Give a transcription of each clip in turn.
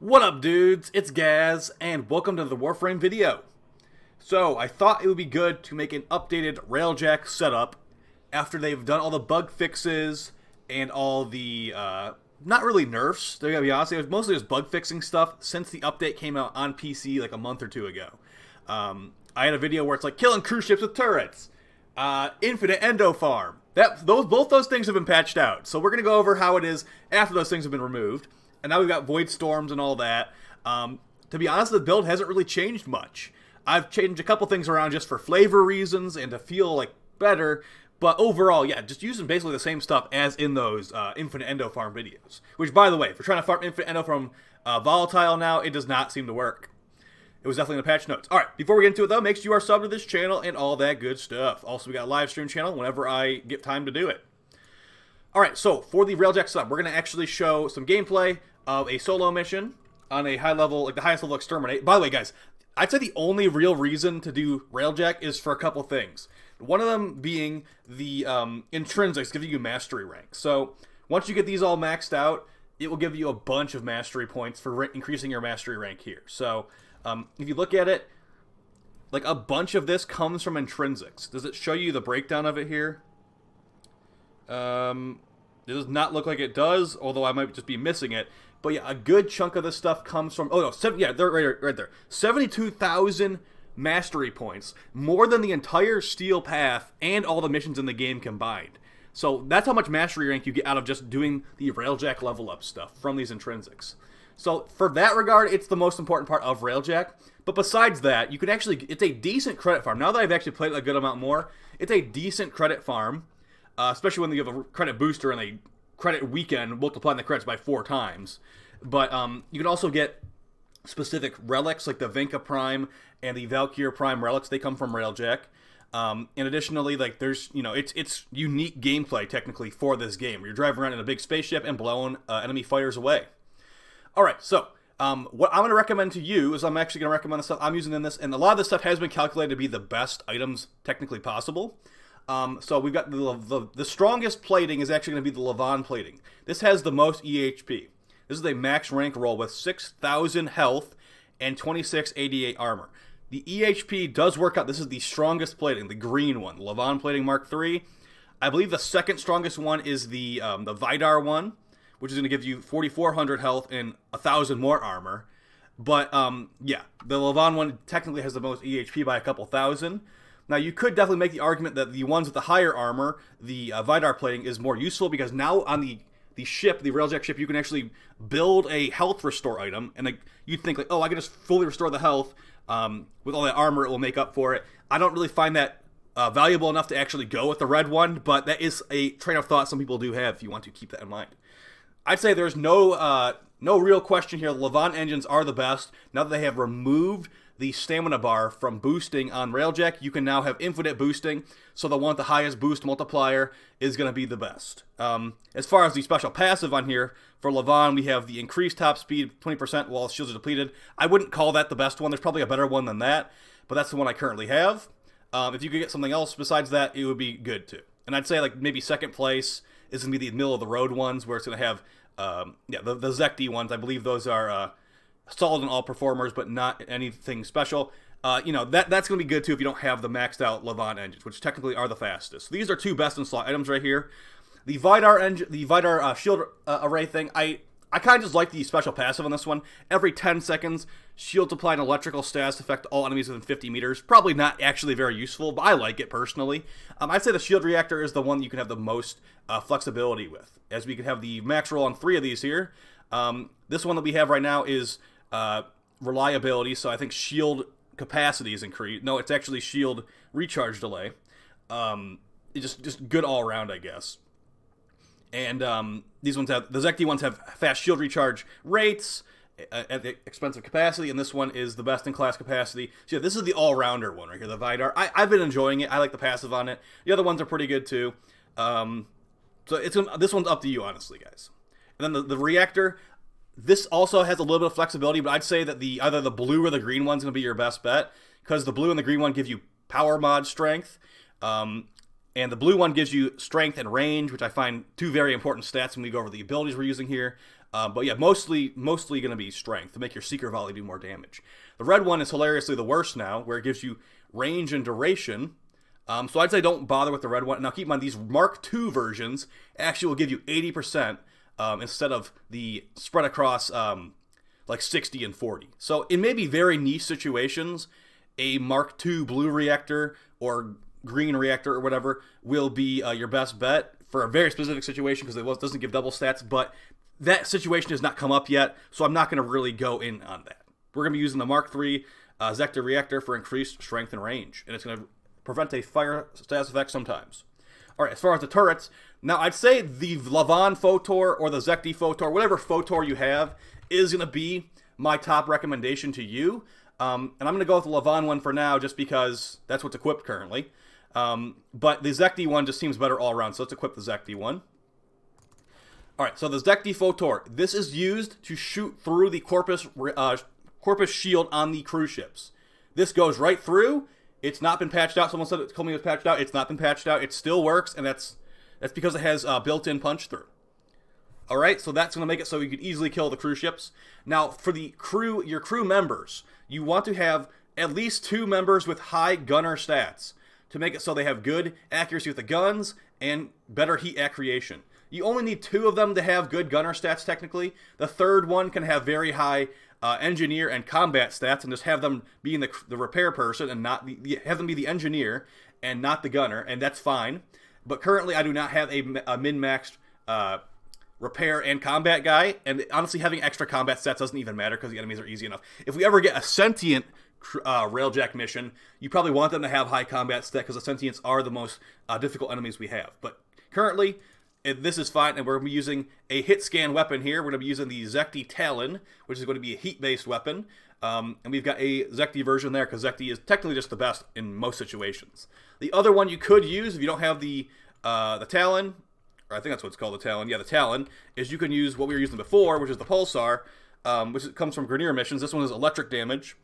What up, dudes? It's Gaz, and welcome to the WARFRAME video. So, I thought it would be good to make an updated Railjack setup after they've done all the bug fixes and all the, not really nerfs, to be honest. It was mostly just bug fixing stuff since the update came out on PC like a month or two ago. I had a video where it's like, killing cruise ships with turrets, infinite endo farm. Both those things have been patched out. So we're going to go over how it is after those things have been removed. And now we've got void storms and all that. To be honest, the build hasn't really changed much. I've changed a couple things around just for flavor reasons and to feel like better. But overall, yeah, just using basically the same stuff as in those infinite endo farm videos. Which, by the way, if you're trying to farm infinite endo from volatile now, it does not seem to work. It was definitely in the patch notes. Alright, before we get into it though, make sure you are subbed to this channel and all that good stuff. Also, we got a live stream channel whenever I get time to do it. Alright, so for the Railjack setup, we're going to actually show some gameplay of a solo mission on a high level, like the highest level exterminate. By the way, guys, I'd say the only real reason to do Railjack is for a couple things. One of them being the intrinsics giving you mastery rank. So once you get these all maxed out, it will give you a bunch of mastery points for increasing your mastery rank here. So if you look at it, like a bunch of this comes from intrinsics. Does it show you the breakdown of it here? It does not look like it does, although I might just be missing it. But yeah, a good chunk of this stuff comes from... Oh, no, yeah, they're right there. 72,000 mastery points. More than the entire Steel Path and all the missions in the game combined. So that's how much mastery rank you get out of just doing the Railjack level up stuff from these intrinsics. So for that regard, it's the most important part of Railjack. But besides that, you can actually... It's a decent credit farm. Now that I've actually played a good amount more, it's a decent credit farm. Especially when you have a credit booster and a credit weekend, multiplying the credits by 4 times. But you can also get specific relics, like the Vinca Prime and the Valkyr Prime relics. They come from Railjack. And additionally, like there's, it's unique gameplay technically for this game. You're driving around in a big spaceship and blowing enemy fighters away. All right, so what I'm going to recommend to you is I'm actually going to recommend the stuff I'm using in this, and a lot of this stuff has been calculated to be the best items technically possible. So we've got the strongest plating is actually going to be the Levon plating. This has the most EHP. This is a max rank roll with 6,000 health and 2688 armor. The EHP does work out. This is the strongest plating, the green one, the Levon plating Mark III. I believe the second strongest one is the Vidar one, which is going to give you 4,400 health and 1,000 more armor. But yeah, the Levon one technically has the most EHP by a couple thousand. Now, you could definitely make the argument that the ones with the higher armor, the Vidar plating, is more useful because now on the ship, the Railjack ship, you can actually build a health restore item, and like, you'd think, like, oh, I can just fully restore the health with all that armor, it will make up for it. I don't really find that valuable enough to actually go with the red one, but that is a train of thought some people do have if you want to keep that in mind. I'd say there's no real question here. The Levon engines are the best. Now that they have removed the stamina bar from boosting on Railjack, you can now have infinite boosting, so the one with the highest boost multiplier is going to be the best. As far as the special passive on here, for Levon, we have the increased top speed 20% while shields are depleted. I wouldn't call that the best one. There's probably a better one than that, but that's the one I currently have. If you could get something else besides that, it would be good too. And I'd say like maybe second place is going to be the middle of the road ones, where it's going to have the Zekti ones. I believe those are solid in all performers, but not anything special. That's going to be good too if you don't have the maxed out Levon engines, which technically are the fastest. So these are 2 best in slot items right here. The Vidar engine, the Vidar shield array thing, I kind of just like the special passive on this one. Every 10 seconds, shields apply an electrical status affect all enemies within 50 meters. Probably not actually very useful, but I like it personally. I'd say the shield reactor is the one that you can have the most flexibility with, as we can have the max roll on 3 of these here. This one that we have right now is reliability, so I think shield capacity is increased. No, it's actually shield recharge delay. It's just good all around, I guess. And these ones have, the Zekti ones have fast shield recharge rates at the expense of capacity, and this one is the best in class capacity. So yeah, this is the all-rounder one right here, the Vidar. I've been enjoying it. I like the passive on it. The other ones are pretty good too. So this one's up to you, honestly, guys. And then the reactor, this also has a little bit of flexibility, but I'd say that either the blue or the green one's going to be your best bet, because the blue and the green one give you power mod strength, and the blue one gives you strength and range, which I find 2 very important stats when we go over the abilities we're using here. But yeah, mostly going to be strength to make your Seeker Volley do more damage. The red one is hilariously the worst now, where it gives you range and duration. So I'd say don't bother with the red one. Now keep in mind, these Mark II versions actually will give you 80% instead of the spread across like 60 and 40. So in maybe very niche situations, a Mark II blue reactor or green reactor or whatever will be your best bet for a very specific situation because it doesn't give double stats, but that situation has not come up yet, so I'm not going to really go in on that. We're going to be using the Mark III Zekta reactor for increased strength and range, and it's going to prevent a fire status effect sometimes. All right, as far as the turrets, now I'd say the Lavon Photor or the Zekti Photor, whatever Photor you have, is going to be my top recommendation to you. And I'm going to go with the Lavon one for now just because that's what's equipped currently. But the Zekti one just seems better all around, so let's equip the Zekti one. Alright, so the Zekti Photor. This is used to shoot through the Corpus shield on the cruise ships. This goes right through. It's not been patched out. Someone told me it was patched out. It's not been patched out. It still works, and that's because it has built-in punch through. Alright, so that's going to make it so you can easily kill the cruise ships. Now, for your crew members, you want to have at least 2 members with high gunner stats to make it so they have good accuracy with the guns and better heat accretion. You only need 2 of them to have good gunner stats, technically. The third one can have very high engineer and combat stats, and just have them being the repair person and not have them be the engineer and not the gunner, and that's fine. But currently, I do not have a min-maxed repair and combat guy, and honestly, having extra combat stats doesn't even matter because the enemies are easy enough. If we ever get a sentient Railjack mission, you probably want them to have high combat stat because the sentients are the most difficult enemies we have. But currently, this is fine, and we're going to be using a hit scan weapon here. We're going to be using the Zekti Talon, which is going to be a heat-based weapon. And we've got a Zekti version there, because Zekti is technically just the best in most situations. The other one you could use, if you don't have the Talon, or I think that's what it's called, the Talon. Yeah, the Talon, is you can use what we were using before, which is the Pulsar, which comes from Grenier missions. This one is electric damage.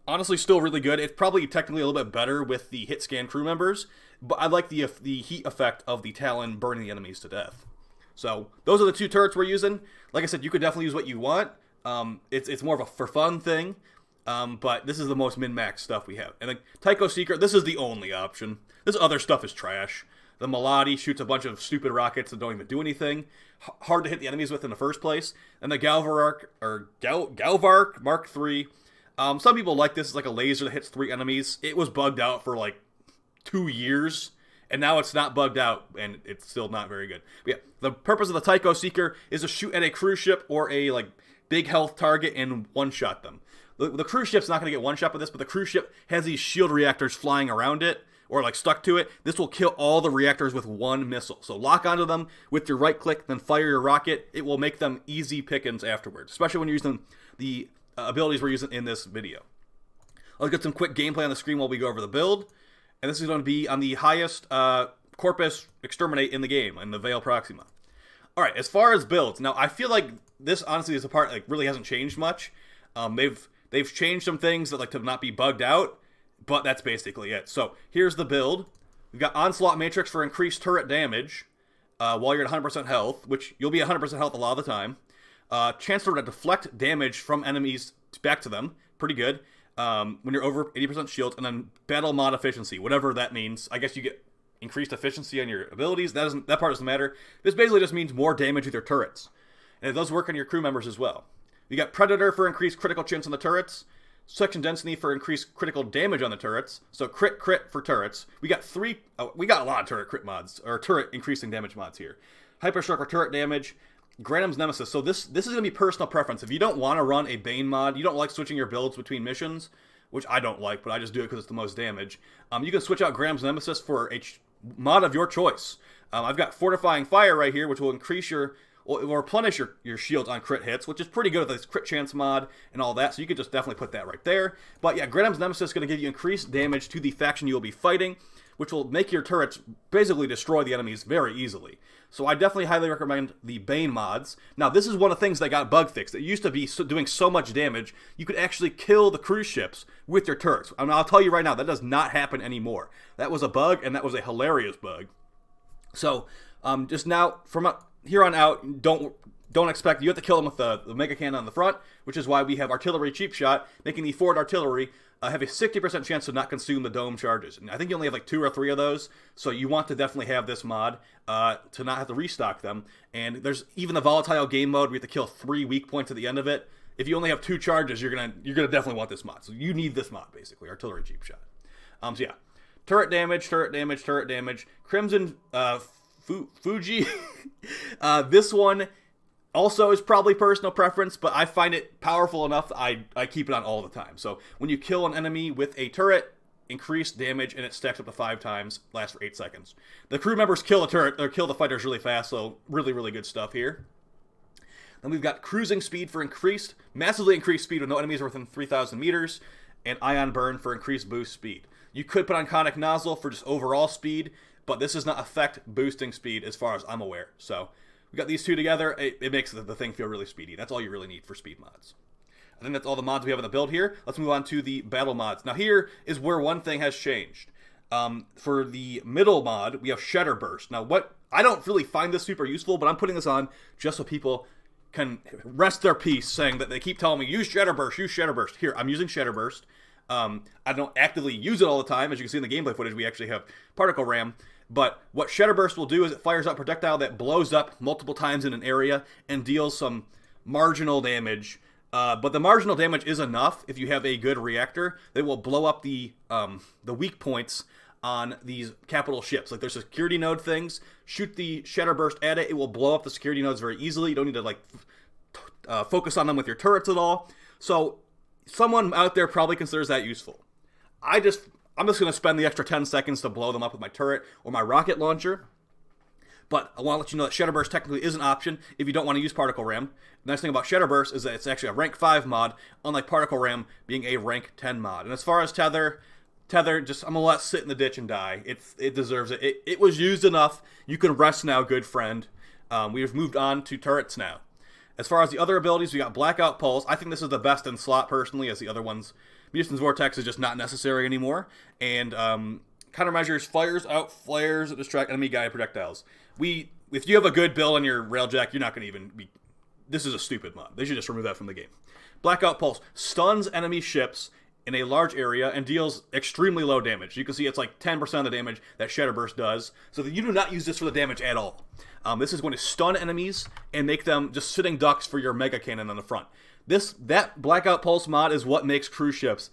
Honestly, still really good. It's probably technically a little bit better with the hit scan crew members, but I like the heat effect of the Talon burning the enemies to death. So those are the 2 turrets we're using. Like I said, you could definitely use what you want. It's more of a for fun thing, but this is the most min-max stuff we have. And the Tycho Seeker, this is the only option. This other stuff is trash. The Maladi shoots a bunch of stupid rockets that don't even do anything. Hard to hit the enemies with in the first place. And the Galvark Mark III. Some people like this. It's like a laser that hits 3 enemies. It was bugged out for like 2 years, and now it's not bugged out, and it's still not very good. But yeah, the purpose of the Tycho Seeker is to shoot at a cruise ship or a like big health target and one-shot them. The cruise ship's not going to get one-shot with this, but the cruise ship has these shield reactors flying around it, or like stuck to it. This will kill all the reactors with 1 missile. So lock onto them with your right click, then fire your rocket. It will make them easy pickings afterwards, especially when you're using the abilities we're using in this video. Let's get some quick gameplay on the screen while we go over the build. And this is going to be on the highest Corpus Exterminate in the game, in the Veil Proxima. Alright, as far as builds, now I feel like this honestly is a part like really hasn't changed much. They've changed some things that like to not be bugged out, but that's basically it. So here's the build. We've got Onslaught Matrix for increased turret damage while you're at 100% health, which you'll be at 100% health a lot of the time. Chancellor to deflect damage from enemies back to them. Pretty good. When you're over 80% shields. And then battle mod efficiency, whatever that means. I guess you get increased efficiency on your abilities. That part doesn't matter. This basically just means more damage with your turrets. And it does work on your crew members as well. You got Predator for increased critical chance on the turrets. Section Density for increased critical damage on the turrets. So crit for turrets. We got a lot of turret crit mods, or turret increasing damage mods here. Hyperstroke for turret damage. Granum's Nemesis. So this is going to be personal preference. If you don't want to run a Bane mod, you don't like switching your builds between missions, which I don't like, but I just do it because it's the most damage. You can switch out Granum's Nemesis for a mod of your choice. I've got Fortifying Fire right here, which will increase will replenish your shields on crit hits, which is pretty good with this crit chance mod and all that, so you could just definitely put that right there. But yeah, Granum's Nemesis is going to give you increased damage to the faction you will be fighting, which will make your turrets basically destroy the enemies very easily. So I definitely highly recommend the Bane mods. Now, this is one of the things that got bug fixed. It used to be doing so much damage, you could actually kill the cruise ships with your turrets. I mean, I'll tell you right now, that does not happen anymore. That was a bug, and that was a hilarious bug. So, just now, from here on out, don't Don't expect, you have to kill them with the mega cannon on the front, which is why we have artillery cheap shot, making the forward artillery have a 60% chance to not consume the dome charges. And I think you only have like 2 or 3 of those, so you want to definitely have this mod to not have to restock them. And there's even the volatile game mode, we have to kill 3 weak points at the end of it. If you only have 2 charges, you're gonna definitely want this mod. So you need this mod, basically, artillery cheap shot. So yeah, turret damage, turret damage, turret damage. Crimson Fuji. This one also is probably personal preference, but I find it powerful enough that I keep it on all the time. So when you kill an enemy with a turret, increased damage, and it stacks up to 5 times, lasts for 8 seconds. The crew members kill the turret, or kill the fighters really fast, so really, really good stuff here. Then we've got cruising speed for massively increased speed when no enemies are within 3,000 meters, and ion burn for increased boost speed. You could put on conic nozzle for just overall speed, but this does not affect boosting speed as far as I'm aware. So we got these two together, it makes the thing feel really speedy. That's all you really need for speed mods. I think that's all the mods we have in the build here. Let's move on to the battle mods. Now here is where one thing has changed. For the middle mod, we have Shatter Burst. Now I don't really find this super useful, but I'm putting this on just so people can rest their peace, saying that they keep telling me, use Shatter Burst, use Shatter Burst. Here, I'm using Shatter Burst. I don't actively use it all the time. As you can see in the gameplay footage, we actually have Particle Ram. But what Shatter Burst will do is it fires out a projectile that blows up multiple times in an area and deals some marginal damage. But the marginal damage is enough if you have a good reactor that will blow up the weak points on these capital ships. Like there's security node things. Shoot the Shatter Burst at it. It will blow up the security nodes very easily. You don't need to focus on them with your turrets at all. So someone out there probably considers that useful. I'm just going to spend the extra 10 seconds to blow them up with my turret or my rocket launcher. But I want to let you know that Shatter Burst technically is an option if you don't want to use Particle Ram. The nice thing about Shatter Burst is that it's actually a rank 5 mod, unlike Particle Ram being a rank 10 mod. And as far as Tether, I'm going to let it sit in the ditch and die. It deserves it. It was used enough. You can rest now, good friend. We've moved on to turrets now. As far as the other abilities, we got Blackout Pulse. I think this is the best in slot, personally, as the other ones. Mutinous Vortex is just not necessary anymore. And countermeasures fires out flares that distract enemy guided projectiles. If you have a good build on your Railjack, you're not going to even be... This is a stupid mod. They should just remove that from the game. Blackout Pulse stuns enemy ships in a large area and deals extremely low damage. You can see it's like 10% of the damage that Shatter Burst does. So that you do not use this for the damage at all. This is going to stun enemies and make them just sitting ducks for your mega cannon on the front. That Blackout Pulse mod is what makes cruise ships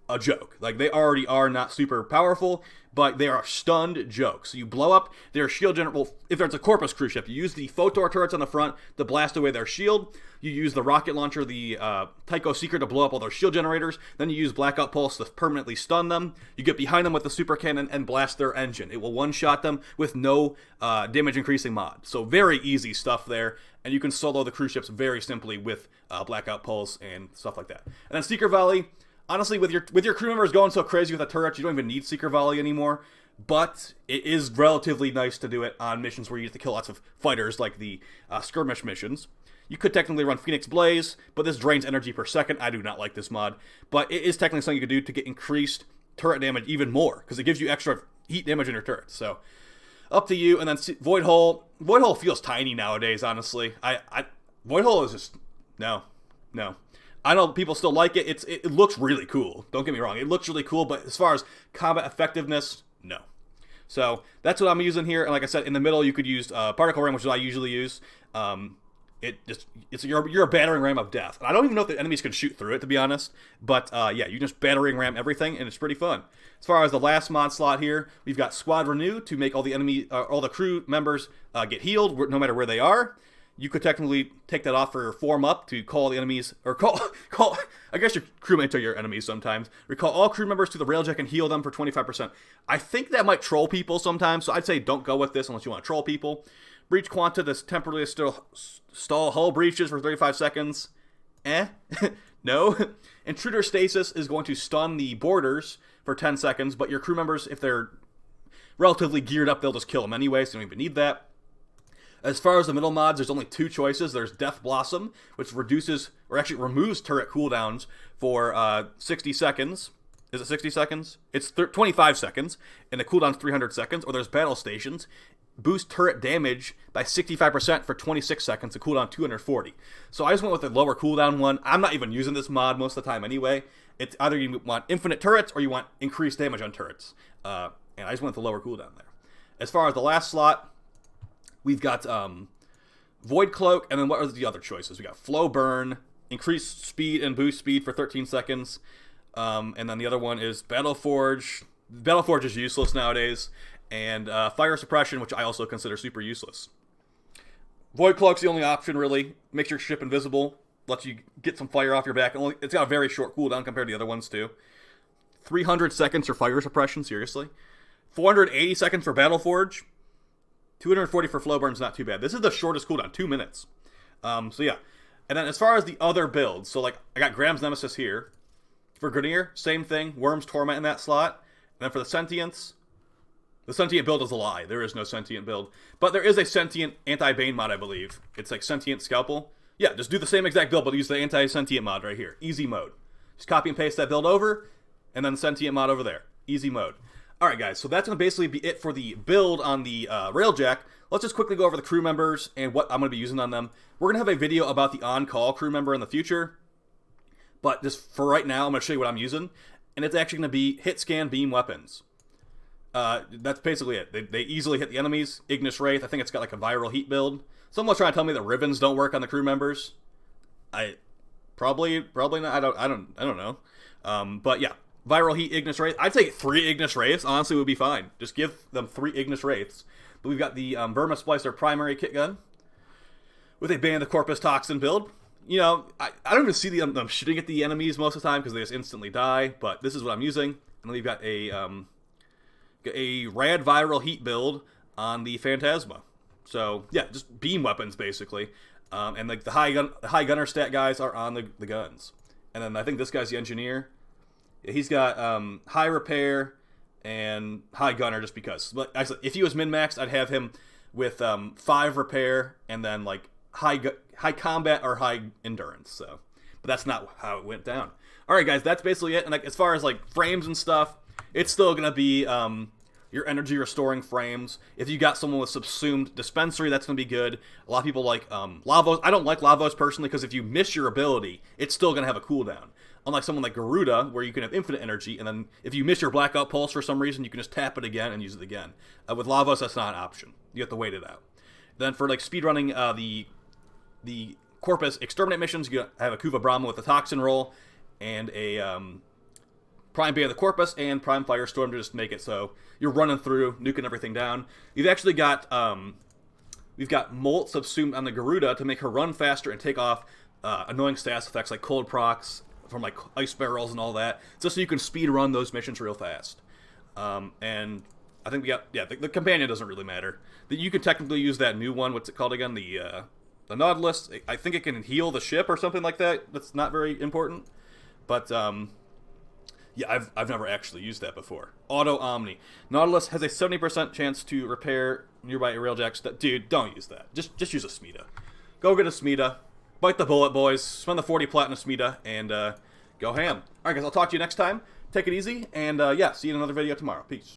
a joke. Like, they already are not super powerful, but they are stunned jokes. So you blow up their shield generator. Well, if it's a Corpus cruise ship, you use the Photor turrets on the front to blast away their shield. You use the rocket launcher, the Tycho Seeker, to blow up all their shield generators. Then you use Blackout Pulse to permanently stun them. You get behind them with the super cannon and blast their engine. It will one-shot them with no damage-increasing mod. So very easy stuff there. And you can solo the cruise ships very simply with Blackout Pulse and stuff like that. And then Seeker Volley. Honestly, with your crew members going so crazy with the turrets, you don't even need Seeker Volley anymore. But it is relatively nice to do it on missions where you have to kill lots of fighters, like the skirmish missions. You could technically run Phoenix Blaze, but this drains energy per second. I do not like this mod. But it is technically something you could do to get increased turret damage even more, because it gives you extra heat damage in your turrets. So, up to you. And then Void Hole. Void Hole feels tiny nowadays, honestly. Void Hole is just... No. I know people still like it. It looks really cool. Don't get me wrong. It looks really cool, but as far as combat effectiveness, no. So that's what I'm using here. And like I said, in the middle, you could use Particle Ram, which is what I usually use. You're a battering ram of death. And I don't even know if the enemies can shoot through it, to be honest. But yeah, you just battering ram everything, and it's pretty fun. As far as the last mod slot here, we've got Squad Renew to make all the crew members get healed, no matter where they are. You could technically take that off for Form Up to call the enemies, or call, I guess your crewmates are your enemies sometimes. Recall all crew members to the Railjack and heal them for 25%. I think that might troll people sometimes, so I'd say don't go with this unless you want to troll people. Breach Quanta, this temporarily stall hull breaches for 35 seconds. No. Intruder Stasis is going to stun the boarders for 10 seconds, but your crew members, if they're relatively geared up, they'll just kill them anyway, so you don't even need that. As far as the middle mods, there's only 2 choices. There's Death Blossom, which removes turret cooldowns for 60 seconds. Is it 60 seconds? It's 25 seconds, and the cooldown's 300 seconds. Or there's Battle Stations. boost turret damage by 65% for 26 seconds, a cooldown 240. So I just went with the lower cooldown one. I'm not even using this mod most of the time anyway. It's either you want infinite turrets or you want increased damage on turrets. And I just went with the lower cooldown there. As far as the last slot, we've got Void Cloak, and then what are the other choices? We got Flow Burn, increased speed and boost speed for 13 seconds. And then the other one is Battle Forge. Battle Forge is useless nowadays. And Fire Suppression, which I also consider super useless. Void Cloak's the only option, really. Makes your ship invisible. Lets you get some fire off your back. It's got a very short cooldown compared to the other ones, too. 300 seconds for Fire Suppression, seriously. 480 seconds for Battle Forge. 240 for Flow Burn's not too bad. This is the shortest cooldown, 2 minutes. So yeah. And then as far as the other builds, so like I got Graham's Nemesis here. For Grenier, same thing. Worm's Torment in that slot. And then for the Sentience, the Sentient build is a lie. There is no Sentient build. But there is a Sentient Anti-Bane mod, I believe. It's like Sentient Scalpel. Yeah, just do the same exact build, but use the Anti-Sentient mod right here. Easy mode. Just copy and paste that build over, and then the Sentient mod over there. Easy mode. Alright guys, so that's going to basically be it for the build on the Railjack. Let's just quickly go over the crew members and what I'm going to be using on them. We're going to have a video about the on-call crew member in the future. But just for right now, I'm going to show you what I'm using. And it's actually going to be hit, scan, beam weapons. That's basically it. They easily hit the enemies. Ignis Wraith, I think it's got like a viral heat build. Someone's trying to tell me that ribbons don't work on the crew members. Probably not. I don't know. But yeah, viral heat, Ignis Wraith. I'd say 3 Ignis Wraiths honestly would be fine. Just give them 3 Ignis Wraiths. But we've got the Verma Splicer primary kit gun with a Band of Corpus Toxin build. You know, I don't even see them shooting at the enemies most of the time because they just instantly die. But this is what I'm using. And then we've got a rad viral heat build on the Phantasma. So yeah, just beam weapons basically. And like the high gunner stat guys are on the guns. And then I think this guy's the engineer. Yeah, he's got high repair and high gunner just because. But actually, if he was min-maxed, I'd have him with 5 repair and then like high combat or high endurance. So, but that's not how it went down. All right, guys, that's basically it. And like as far as like frames and stuff, it's still gonna be your energy restoring frames. If you got someone with subsumed dispensary, that's gonna be good. A lot of people like Lavos. I don't like Lavos personally because if you miss your ability, it's still gonna have a cooldown. Unlike someone like Garuda, where you can have infinite energy, and then if you miss your blackout pulse for some reason, you can just tap it again and use it again. With Lavos, that's not an option. You have to wait it out. Then for like speedrunning the Corpus Exterminate missions, you have a Kuva Brahma with a Toxin roll, and a Prime Band of the Corpus, and Prime Firestorm to just make it so you're running through, nuking everything down. You've actually got, we've got Molt subsumed on the Garuda to make her run faster and take off annoying status effects like cold procs from like ice barrels and all that, just so you can speed run those missions real fast. And I think we got, yeah, the companion doesn't really matter. You can technically use that new one, what's it called again? The Nautilus. I think it can heal the ship or something like that. That's not very important. But, yeah, I've never actually used that before. Auto Omni. Nautilus has a 70% chance to repair nearby Railjack. Dude, don't use that. Just use a Smita. Go get a Smita. Bite the bullet, boys. Spend the 40 platinum Smita and go ham. Alright, guys, I'll talk to you next time. Take it easy, and yeah, see you in another video tomorrow. Peace.